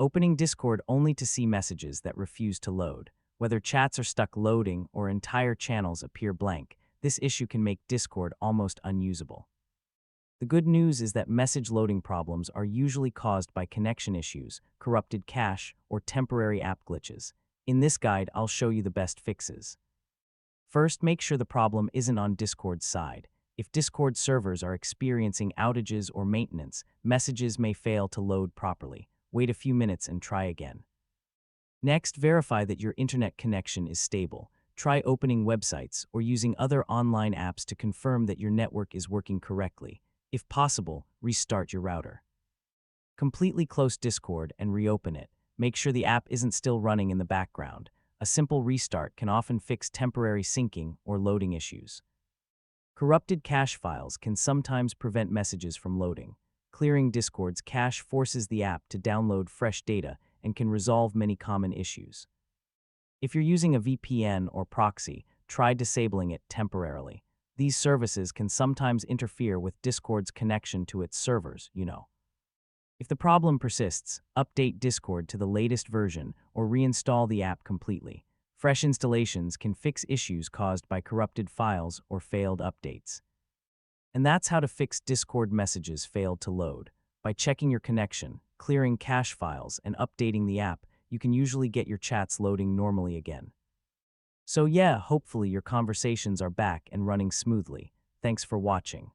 Opening Discord only to see messages that refuse to load. Whether chats are stuck loading or entire channels appear blank, this issue can make Discord almost unusable. The good news is that message loading problems are usually caused by connection issues, corrupted cache, or temporary app glitches. In this guide, I'll show you the best fixes. First, make sure the problem isn't on Discord's side. If Discord servers are experiencing outages or maintenance, messages may fail to load properly. Wait a few minutes and try again. Next, verify that your internet connection is stable. Try opening websites or using other online apps to confirm that your network is working correctly. If possible, restart your router. Completely close Discord and reopen it. Make sure the app isn't still running in the background. A simple restart can often fix temporary syncing or loading issues. Corrupted cache files can sometimes prevent messages from loading. Clearing Discord's cache forces the app to download fresh data and can resolve many common issues. If you're using a VPN or proxy, try disabling it temporarily. These services can sometimes interfere with Discord's connection to its servers, If the problem persists, update Discord to the latest version or reinstall the app completely. Fresh installations can fix issues caused by corrupted files or failed updates. And that's how to fix Discord messages failed to load. By checking your connection, clearing cache files, and updating the app, you can usually get your chats loading normally again. So yeah, hopefully your conversations are back and running smoothly. Thanks for watching.